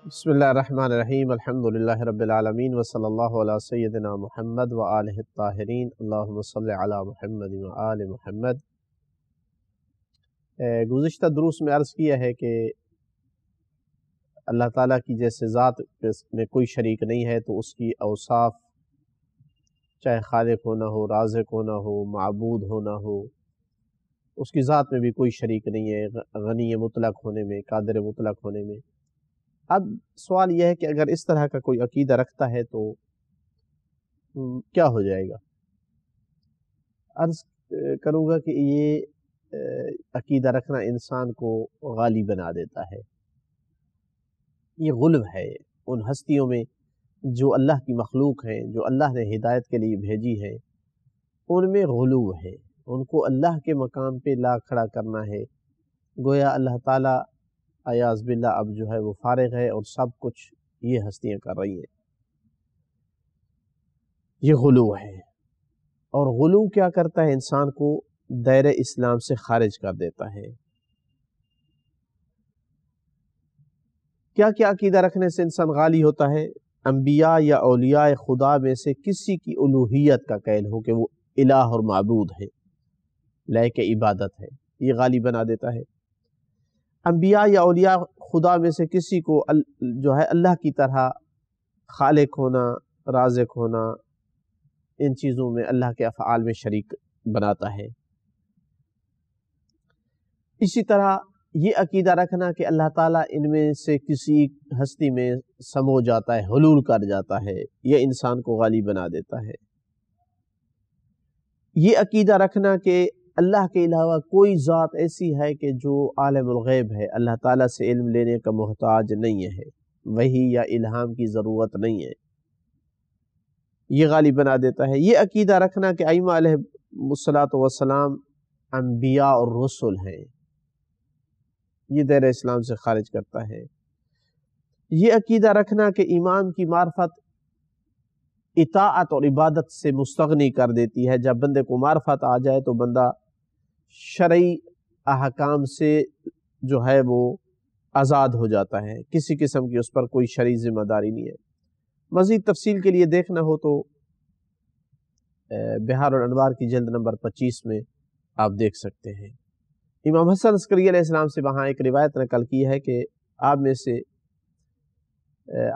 بسم اللہ الرحمن الرحیم الحمدللہ رب العالمین وصلی اللہ علی سیدنا محمد وآلہ الطاہرین اللہم صلی علی محمد وآل محمد۔ گزشتہ دروس میں عرض کیا ہے کہ اللہ تعالیٰ کی جیسے ذات میں کوئی شریک نہیں ہے تو اس کی اوصاف چاہے خالق ہونا ہو، رازق ہونا ہو، معبود ہونا ہو، اس کی ذات میں بھی کوئی شریک نہیں ہے، غنی مطلق ہونے میں، قادر مطلق ہونے میں۔ اب سوال یہ ہے کہ اگر اس طرح کا کوئی عقیدہ رکھتا ہے تو کیا ہو جائے گا؟ عرض کروں گا کہ یہ عقیدہ رکھنا انسان کو غالی بنا دیتا ہے، یہ غلو ہے ان ہستیوں میں جو اللہ کی مخلوق ہیں، جو اللہ نے ہدایت کے لیے بھیجی ہے، ان میں غلو ہے، ان کو اللہ کے مقام پہ لا کھڑا کرنا ہے، گویا اللہ تعالیٰ ایاز باللہ اب جو ہے وہ فارغ ہے اور سب کچھ یہ ہستیاں کر رہی ہیں۔ یہ غلو ہے، اور غلو کیا کرتا ہے؟ انسان کو دائرہ اسلام سے خارج کر دیتا ہے۔ کیا کیا عقیدہ رکھنے سے انسان غالی ہوتا ہے؟ انبیاء یا اولیاء خدا میں سے کسی کی الوہیت کا قائل ہو کہ وہ الہ اور معبود ہے، لائق عبادت ہے، یہ غالی بنا دیتا ہے۔ انبیاء یا اولیاء خدا میں سے کسی کو جو ہے اللہ کی طرح خالق ہونا، رازق ہونا، ان چیزوں میں اللہ کے افعال میں شریک بناتا ہے۔ اسی طرح یہ عقیدہ رکھنا کہ اللہ تعالیٰ ان میں سے کسی ہستی میں سمو جاتا ہے، حلول کر جاتا ہے، یہ انسان کو غالی بنا دیتا ہے۔ یہ عقیدہ رکھنا کہ اللہ کے علاوہ کوئی ذات ایسی ہے کہ جو عالم الغیب ہے، اللہ تعالیٰ سے علم لینے کا محتاج نہیں ہے، وحی یا الہام کی ضرورت نہیں ہے، یہ غالی بنا دیتا ہے۔ یہ عقیدہ رکھنا کہ ائمہ علیہ الصلوۃ والسلام انبیاء اور رسل ہیں، یہ دائرہ اسلام سے خارج کرتا ہے۔ یہ عقیدہ رکھنا کہ امام کی معرفت اطاعت اور عبادت سے مستغنی کر دیتی ہے، جب بندے کو معرفت آ جائے تو بندہ شرعی احکام سے جو ہے وہ آزاد ہو جاتا ہے، کسی قسم کی اس پر کوئی شرعی ذمہ داری نہیں ہے۔ مزید تفصیل کے لیے دیکھنا ہو تو بہار الانوار کی جلد نمبر 25 میں آپ دیکھ سکتے ہیں۔ امام حسن عسکری علیہ السلام سے وہاں ایک روایت نقل کی ہے کہ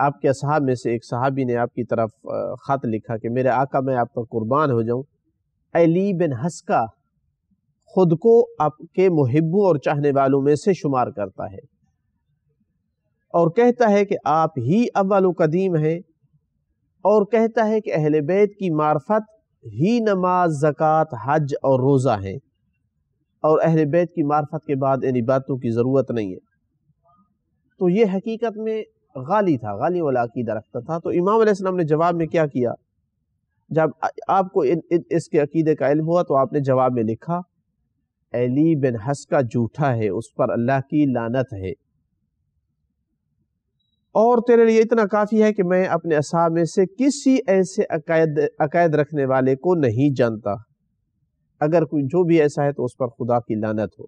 آپ کے اصحاب میں سے ایک صحابی نے آپ کی طرف خط لکھا کہ میرے آقا میں آپ پر قربان ہو جاؤں، علی بن حسکہ خود کو آپ کے محبوں اور چاہنے والوں میں سے شمار کرتا ہے اور کہتا ہے کہ آپ ہی اول و قدیم ہیں، اور کہتا ہے کہ اہل بیت کی معرفت ہی نماز، زکوٰۃ، حج اور روزہ ہیں، اور اہل بیت کی معرفت کے بعد ان عبادتوں کی ضرورت نہیں ہے۔ تو یہ حقیقت میں غالی تھا، غالی والا عقیدہ رکھتا تھا۔ تو امام علیہ السلام نے جواب میں کیا کیا؟ جب آپ کو اس کے عقیدے کا علم ہوا تو آپ نے جواب میں لکھا، علی بن حسکہ جھوٹا ہے، اس پر اللہ کی لعنت ہے، اور تیرے لیے اتنا کافی ہے کہ میں اپنے اصحاب میں سے کسی ایسے عقائد رکھنے والے کو نہیں جانتا، اگر کوئی جو بھی ایسا ہے تو اس پر خدا کی لعنت ہو۔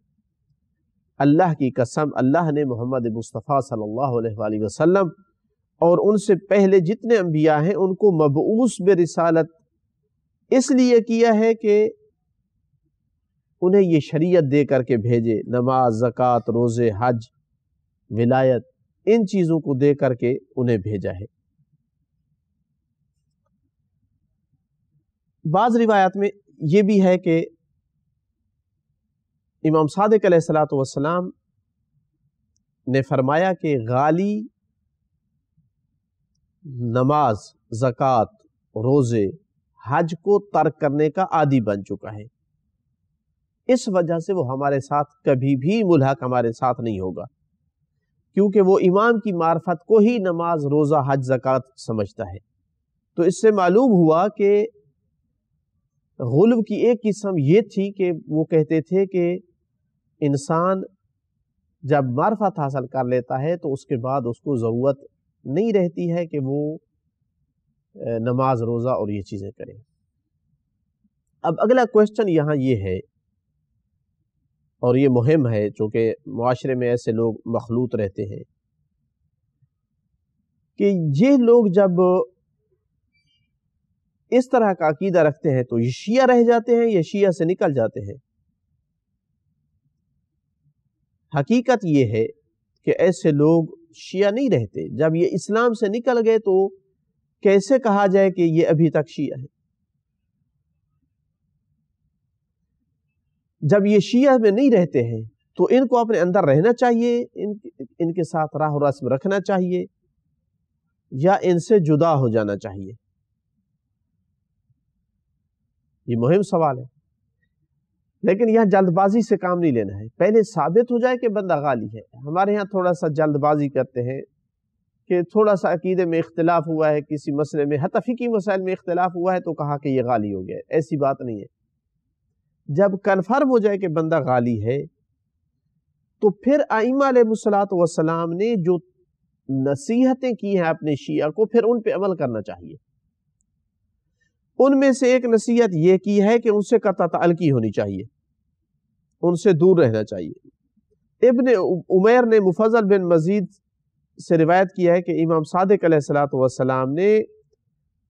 اللہ کی قسم، اللہ نے محمد مصطفیٰ صلی اللہ علیہ وآلہ وسلم اور ان سے پہلے جتنے انبیاء ہیں ان کو مبعوث برسالت اس لیے کیا ہے کہ انہیں یہ شریعت دے کر کے بھیجے، نماز، زکوٰۃ، روزے، حج، ولایت، ان چیزوں کو دے کر کے انہیں بھیجا ہے۔ بعض روایات میں یہ بھی ہے کہ امام صادق علیہ الصلوۃ والسلام نے فرمایا کہ غالی نماز، زکوٰۃ، روزے، حج کو ترک کرنے کا عادی بن چکا ہے، اس وجہ سے وہ ہمارے ساتھ کبھی بھی ملحق ہمارے ساتھ نہیں ہوگا، کیونکہ وہ امام کی معرفت کو ہی نماز، روزہ، حج، زکوٰۃ سمجھتا ہے۔ تو اس سے معلوم ہوا کہ غلو کی ایک قسم یہ تھی کہ وہ کہتے تھے کہ انسان جب معرفت حاصل کر لیتا ہے تو اس کے بعد اس کو ضرورت نہیں رہتی ہے کہ وہ نماز، روزہ اور یہ چیزیں کرے۔ اب اگلا کوشچن یہاں یہ ہے، اور یہ مہم ہے چونکہ معاشرے میں ایسے لوگ مخلوط رہتے ہیں، کہ یہ لوگ جب اس طرح کا عقیدہ رکھتے ہیں تو یہ شیعہ رہ جاتے ہیں یا شیعہ سے نکل جاتے ہیں؟ حقیقت یہ ہے کہ ایسے لوگ شیعہ نہیں رہتے. جب یہ اسلام سے نکل گئے تو کیسے کہا جائے کہ یہ ابھی تک شیعہ ہے؟ جب یہ شیعہ میں نہیں رہتے ہیں تو ان کو اپنے اندر رہنا چاہیے، ان کے ساتھ راہ و رسم رکھنا چاہیے، یا ان سے جدا ہو جانا چاہیے؟ یہ مہم سوال ہے. لیکن یہاں جلد بازی سے کام نہیں لینا ہے. پہلے ثابت ہو جائے کہ بندہ غالی ہے. ہمارے ہاں تھوڑا سا جلد بازی کرتے ہیں کہ تھوڑا سا عقیدے میں اختلاف ہوا ہے، کسی مسئلے میں، حتی فقہی مسائل میں اختلاف ہوا ہے تو کہا کہ یہ غالی ہو گیا. ایسی بات نہیں ہے. جب کنفرم ہو جائے کہ بندہ غالی ہے تو پھر ائمہ علیہ الصلوۃ والسلام نے جو نصیحتیں کی ہیں اپنے شیعہ کو، پھر ان پہ عمل کرنا چاہیے. ان میں سے ایک نصیحت یہ کی ہے کہ ان سے قطع تعلقی ہونی چاہیے، ان سے دور رہنا چاہیے. ابن عمیر نے مفضل بن مزید سے روایت کیا ہے کہ امام صادق علیہ الصلوۃ والسلام نے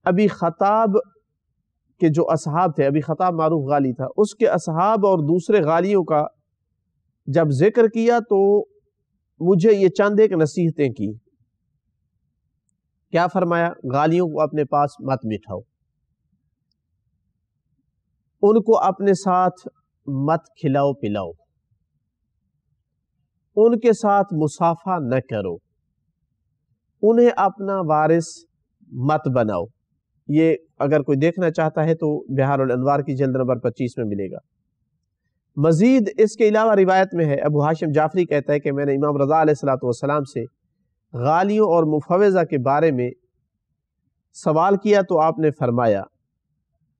ابی خطاب کے جو اصحاب تھے، ابی خطاب معروف غالی تھا، اس کے اصحاب اور دوسرے غالیوں کا جب ذکر کیا تو مجھے یہ چند ایک نصیحتیں کی. کیا فرمایا؟ غالیوں کو اپنے پاس مت بٹھاؤ، ان کو اپنے ساتھ مت کھلاؤ پلاؤ، ان کے ساتھ مصافحہ نہ کرو، انہیں اپنا وارث مت بناؤ. یہ اگر کوئی دیکھنا چاہتا ہے تو بہار الانوار کی جلد نمبر 25 میں ملے گا. مزید اس کے علاوہ روایت میں ہے، ابو ہاشم جعفری کہتا ہے کہ میں نے امام رضا علیہ الصلوۃ والسلام سے غالیوں اور مفوضہ کے بارے میں سوال کیا تو آپ نے فرمایا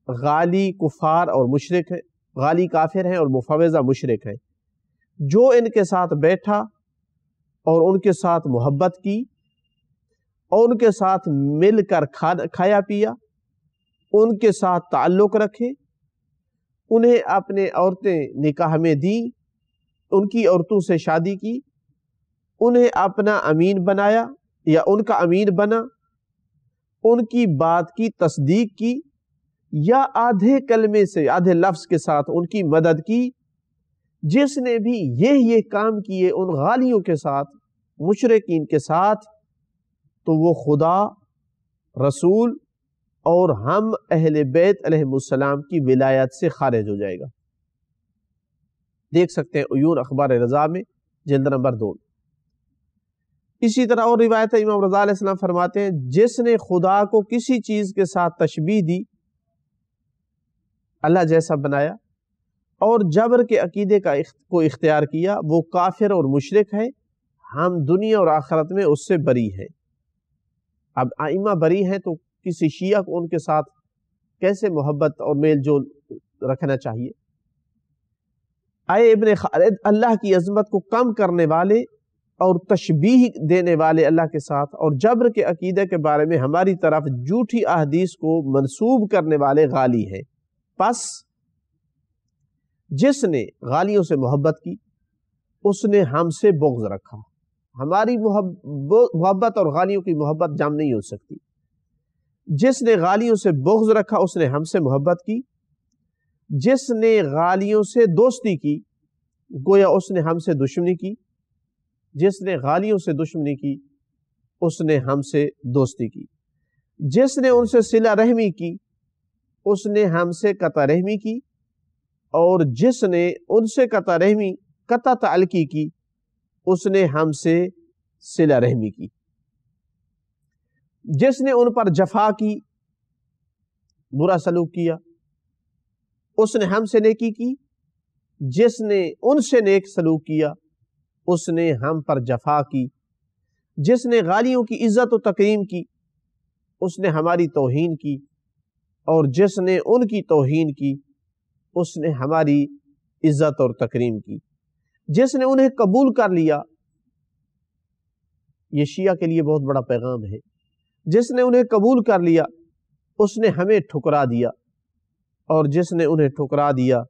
غالی کفار اور مشرک ہیں، غالی کافر ہیں اور مفوضہ مشرک ہیں. جو ان کے ساتھ بیٹھا اور ان کے ساتھ محبت کی اور ان کے ساتھ مل کر کھایا پیا، ان کے ساتھ تعلق رکھے، انہیں اپنے عورتیں نکاح میں دیں، ان کی عورتوں سے شادی کی، انہیں اپنا امین بنایا یا ان کا امین بنا، ان کی بات کی تصدیق کی یا آدھے کلمے سے آدھے لفظ کے ساتھ ان کی مدد کی. جس نے بھی یہ کام کیے ان غالیوں کے ساتھ، مشرکین کے ساتھ، تو وہ خدا، رسول اور ہم اہل بیت علیہ السلام کی ولایت سے خارج ہو جائے گا. دیکھ سکتے ہیں عیون اخبار رضا میں جلد نمبر 2. اسی طرح اور روایت ہے، امام رضا علیہ السلام فرماتے ہیں جس نے خدا کو کسی چیز کے ساتھ تشبیہ دی، اللہ جیسا بنایا اور جبر کے عقیدے کو اختیار کیا، وہ کافر اور مشرک ہے. ہم دنیا اور آخرت میں اس سے بری ہیں. اب ائمہ بری ہیں تو کسی شیعہ کو ان کے ساتھ کیسے محبت اور میل جول رکھنا چاہیے؟ ابن خالد اللہ کی عظمت کو کم کرنے والے اور تشبیہ دینے والے اللہ کے ساتھ اور جبر کے عقیدے کے بارے میں ہماری طرف جھوٹی احادیث کو منسوب کرنے والے غالی ہیں. پس جس نے غالیوں سے محبت کی اس نے ہم سے بغض رکھا. ہماری محبت اور غالیوں کی محبت جم نہیں ہو سکتی. جس نے غالیوں سے بغض رکھا اس نے ہم سے محبت کی. جس نے غالیوں سے دوستی کی گویا اس نے ہم سے دشمنی کی. جس نے غالیوں سے دشمنی کی اس نے ہم سے دوستی کی. جس نے ان سے صلہ رحمی کی اس نے ہم سے قطع رحمی کی. اور جس نے ان سے قطع تعلقی کی اس نے ہم سے صلہ رحمی کی. جس نے ان پر جفا کی، برا سلوک کیا، اس نے ہم سے نیکی کی. جس نے ان سے نیک سلوک کیا اس نے ہم پر جفا کی. جس نے غالیوں کی عزت و تکریم کی اس نے ہماری توہین کی. اور جس نے ان کی توہین کی اس نے ہماری عزت اور تکریم کی. جس نے انہیں قبول کر لیا، یہ شیعہ کے لیے بہت بڑا پیغام ہے، جس نے انہیں قبول کر لیا اس نے ہمیں ٹھکرا دیا، اور جس نے انہیں ٹھکرا دیا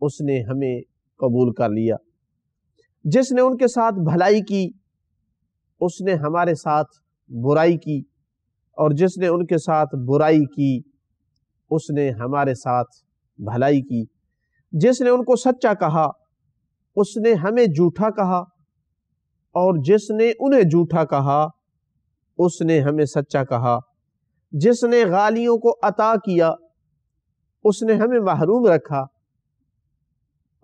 اس نے ہمیں قبول کر لیا. جس نے ان کے ساتھ بھلائی کی اس نے ہمارے ساتھ برائی کی، اور جس نے ان کے ساتھ برائی کی اس نے ہمارے ساتھ بھلائی کی، جس نے ان کو سچا کہا اس نے ہمیں جھوٹا کہا، اور جس نے انہیں جھوٹا کہا اس نے ہمیں سچا کہا، جس نے غالیوں کو عطا کیا اس نے ہمیں محروم رکھا،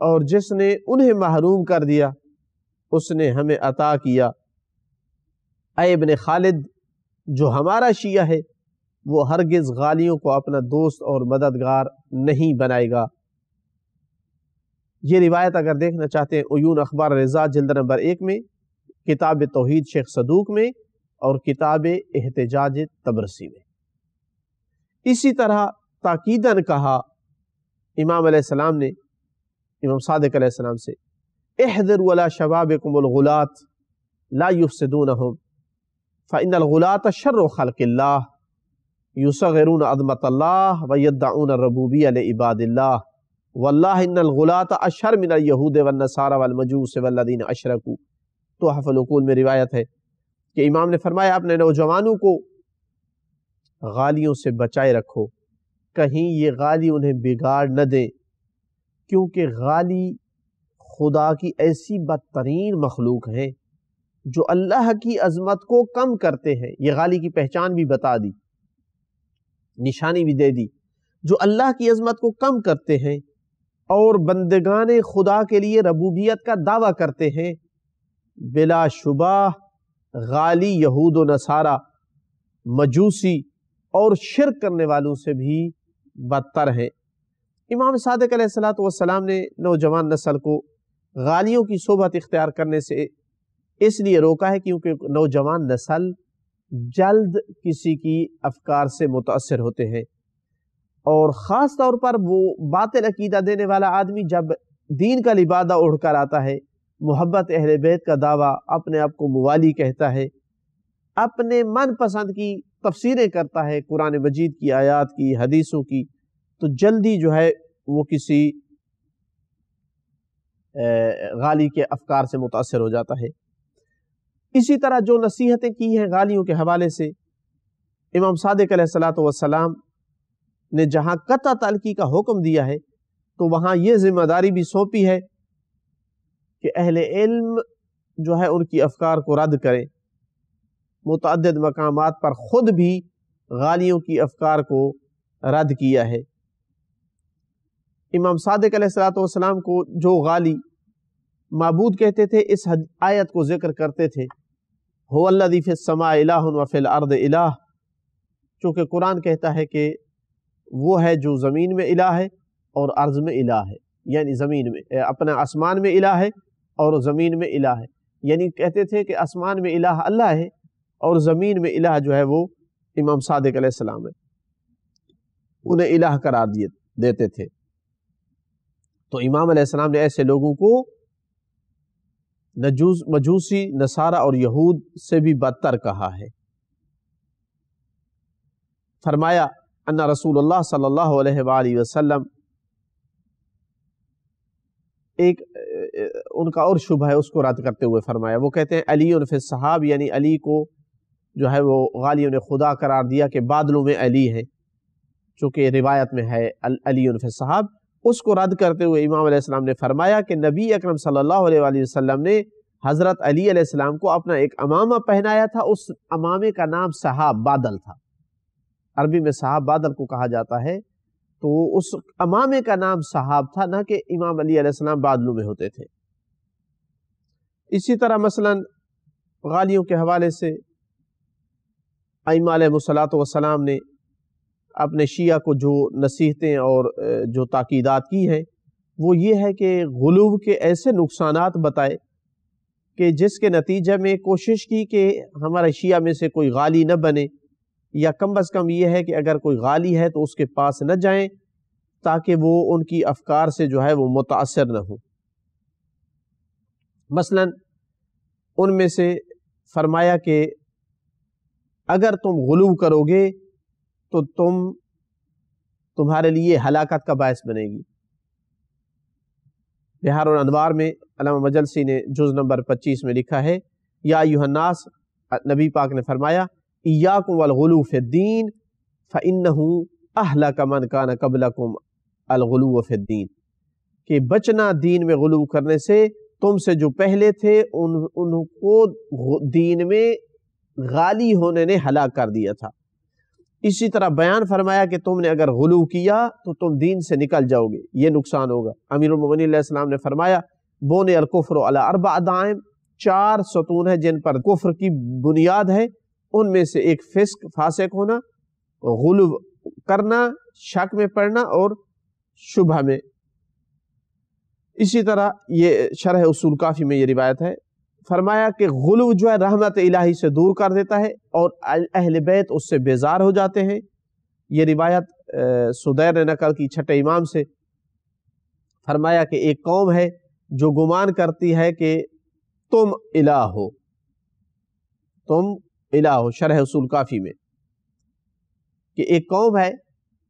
اور جس نے انہیں محروم کر دیا اس نے ہمیں عطا کیا۔ اے ابن خالد، جو ہمارا شیعہ ہے وہ ہرگز غالیوں کو اپنا دوست اور مددگار نہیں بنائے گا۔ یہ روایت اگر دیکھنا چاہتے ہیں عیون اخبار رضا جلد نمبر 1 میں، کتاب توحید شیخ صدوق میں، اور کتاب احتجاج طبرسی میں۔ اسی طرح تاکیداً کہا امام علیہ السلام نے، امام صادق علیہ السلام سے، احذروا علی شبابکم الغلاۃ لا یفسدونہم فإن الغلاۃ شر خلق اللہ یصغرون عظمت اللہ ویدعون الربوبیہ لعباد اللہ واللہ ان الغلاۃ اشر من اليہود والنصارى والمجوس والذین اشرکوا۔ تحف العقول میں روایت ہے کہ امام نے فرمایا اپنے نوجوانوں کو غالیوں سے بچائے رکھو، کہیں یہ غالی انہیں بگاڑ نہ دیں، کیونکہ غالی خدا کی ایسی بدترین مخلوق ہیں جو اللہ کی عظمت کو کم کرتے ہیں۔ یہ غالی کی پہچان بھی بتا دی، نشانی بھی دے دی، جو اللہ کی عظمت کو کم کرتے ہیں اور بندگان خدا کے لیے ربوبیت کا دعویٰ کرتے ہیں۔ بلا شبہ غالی یہود و نصارہ، مجوسی اور شرک کرنے والوں سے بھی بدتر ہیں۔ امام صادق علیہ السلام نے نوجوان نسل کو غالیوں کی صحبت اختیار کرنے سے اس لیے روکا ہے کیونکہ نوجوان نسل جلد کسی کی افکار سے متاثر ہوتے ہیں، اور خاص طور پر وہ باطل عقیدہ دینے والا آدمی جب دین کا لبادہ اڑھ کر آتا ہے، محبت اہل بیت کا دعویٰ، اپنے آپ کو موالی کہتا ہے، اپنے من پسند کی تفسیریں کرتا ہے، قرآن مجید کی آیات کی، حدیثوں کی، تو جلدی جو ہے وہ کسی غالی کے افکار سے متاثر ہو جاتا ہے۔ اسی طرح جو نصیحتیں کی ہیں غالیوں کے حوالے سے، امام صادق علیہ السلام نے جہاں قطع تعلقی کا حکم دیا ہے تو وہاں یہ ذمہ داری بھی سونپی ہے کہ اہل علم جو ہے ان کی افکار کو رد کریں۔ متعدد مقامات پر خود بھی غالیوں کی افکار کو رد کیا ہے۔ امام صادق علیہ السلام کو جو غالی معبود کہتے تھے اس آیت کو ذکر کرتے تھے، هو الذی فی السماء الہ وفی الارض الہ، چونکہ قرآن کہتا ہے کہ وہ ہے جو زمین میں الہ ہے اور ارض میں الہ ہے، یعنی زمین میں اپنا آسمان میں الہ ہے اور زمین میں الہ ہے، یعنی کہتے تھے کہ آسمان میں الہ اللہ ہے اور زمین میں الہ جو ہے وہ امام صادق علیہ السلام ہے، انہیں الہ قرار دیتے تھے۔ تو امام علیہ السلام نے ایسے لوگوں کو مجوسی، نصارہ اور یہود سے بھی بدتر کہا ہے۔ فرمایا ان رسول اللہ صلی اللہ علیہ وآلہ وسلم، ایک ان کا اور شبہ ہے اس کو رد کرتے ہوئے فرمایا، وہ کہتے ہیں علی فی الصحاب، یعنی علی کو جو ہے وہ غالیوں نے خدا قرار دیا کہ بادلوں میں علی ہے، چونکہ روایت میں ہے علی فی الصحاب۔ اس کو رد کرتے ہوئے امام علیہ السلام نے فرمایا کہ نبی اکرم صلی اللہ علیہ وآلہ وسلم نے حضرت علی علیہ السلام کو اپنا ایک امامہ پہنایا تھا، اس امامے کا نام صحاب بادل تھا، عربی میں صحاب بادل کو کہا جاتا ہے، تو اس امامے کا نام صحاب تھا، نہ کہ امام علی علیہ السلام بادلوں میں ہوتے تھے۔ اسی طرح مثلا غالیوں کے حوالے سے ائمہ علیہ السلام نے اپنے شیعہ کو جو نصیحتیں اور جو تاکیدات کی ہیں وہ یہ ہے کہ غلو کے ایسے نقصانات بتائے کہ جس کے نتیجے میں کوشش کی کہ ہمارے شیعہ میں سے کوئی غالی نہ بنے، یا کم از کم یہ ہے کہ اگر کوئی غالی ہے تو اس کے پاس نہ جائیں تاکہ وہ ان کی افکار سے جو ہے وہ متاثر نہ ہو۔ مثلا ان میں سے فرمایا کہ اگر تم غلو کرو گے تو تمہارے لیے ہلاکت کا باعث بنے گی۔ بہار الانوار میں علامہ مجلسی نے جز نمبر 25 میں لکھا ہے، یا ایھا الناس نبی پاک نے فرمایا ایاکم والغلو فی الدین فإنہ اہلک من کان قبلکم الغلو فی الدین، کہ بچنا دین میں غلو کرنے سے، تم سے جو پہلے تھے ان کو دین میں غالی ہونے نے ہلاک کر دیا تھا۔ اسی طرح بیان فرمایا کہ تم نے اگر غلو کیا تو تم دین سے نکل جاؤ گے، یہ نقصان ہوگا۔ امیر المومنین علیہ السلام نے فرمایا بونے الکفر علی 4 دائم، 4 ستون ہیں جن پر کفر کی بنیاد ہے، ان میں سے ایک فاسق ہونا، غلو کرنا، شک میں پڑنا اور شبہ میں۔ اسی طرح یہ شرح اصول کافی میں یہ روایت ہے، فرمایا کہ غلو جو ہے رحمت الہی سے دور کر دیتا ہے اور اہل بیت اس سے بیزار ہو جاتے ہیں۔ یہ روایت سدیر نے نقل کی 6 امام سے، فرمایا کہ ایک قوم ہے جو گمان کرتی ہے کہ تم الہ ہو، تم الہ ہو، شرح اصول کافی میں، کہ ایک قوم ہے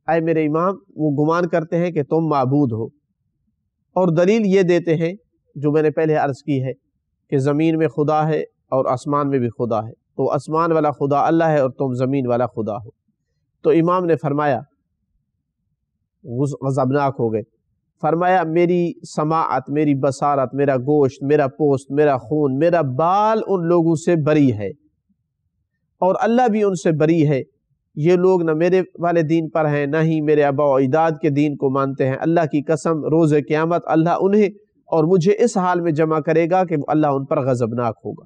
اے میرے امام وہ گمان کرتے ہیں کہ تم معبود ہو، اور دلیل یہ دیتے ہیں جو میں نے پہلے عرض کی ہے کہ زمین میں خدا ہے اور آسمان میں بھی خدا ہے، تو آسمان والا خدا اللہ ہے اور تم زمین والا خدا ہو۔ تو امام نے فرمایا، غضبناک ہو گئے، فرمایا میری سماعت، میری بصارت، میرا گوشت، میرا پوست، میرا خون، میرا بال ان لوگوں سے بری ہے اور اللہ بھی ان سے بری ہے۔ یہ لوگ نہ میرے والے دین پر ہیں نہ ہی میرے آباء و اجداد کے دین کو مانتے ہیں۔ اللہ کی قسم روز قیامت اللہ انہیں اور مجھے اس حال میں جمع کرے گا کہ اللہ ان پر غضبناک ہوگا۔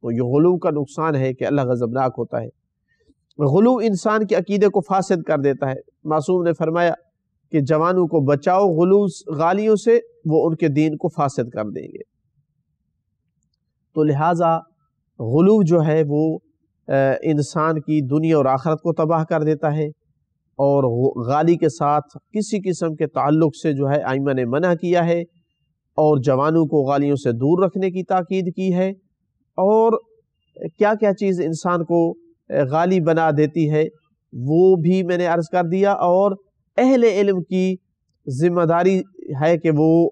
تو یہ غلو کا نقصان ہے کہ اللہ غضبناک ہوتا ہے۔ غلو انسان کے عقیدے کو فاسد کر دیتا ہے۔ معصوم نے فرمایا کہ جوانوں کو بچاؤ غلو غالیوں سے، وہ ان کے دین کو فاسد کر دیں گے۔ تو لہٰذا غلو جو ہے وہ انسان کی دنیا اور آخرت کو تباہ کر دیتا ہے، اور غالی کے ساتھ کسی قسم کے تعلق سے جو ہے ائمہ نے منع کیا ہے، اور جوانوں کو غالیوں سے دور رکھنے کی تاکید کی ہے۔ اور کیا کیا چیز انسان کو غالی بنا دیتی ہے وہ بھی میں نے عرض کر دیا، اور اہل علم کی ذمہ داری ہے کہ وہ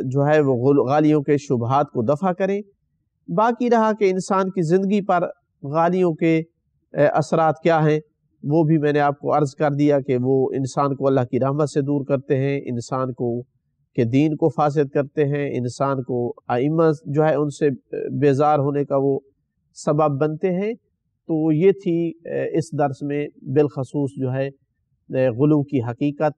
جو ہے وہ غالیوں کے شبہات کو دفع کریں۔ باقی رہا کہ انسان کی زندگی پر غالیوں کے اثرات کیا ہیں، وہ بھی میں نے آپ کو عرض کر دیا کہ وہ انسان کو اللہ کی رحمت سے دور کرتے ہیں، انسان کو کے دین کو فاسد کرتے ہیں، انسان کو ائمہ جو ہے ان سے بیزار ہونے کا وہ سبب بنتے ہیں۔ تو یہ تھی اس درس میں بالخصوص جو ہے غلو کی حقیقت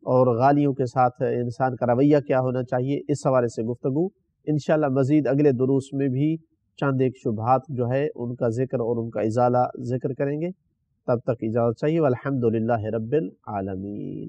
اور غالیوں کے ساتھ انسان کا رویہ کیا ہونا چاہیے، اس حوالے سے گفتگو۔ انشاءاللہ مزید اگلے دروس میں بھی چند ایک شبہات جو ہے ان کا ذکر اور ان کا ازالہ ذکر کریں گے۔ تب تک اجازت چاہیے، والحمدللہ رب العالمین۔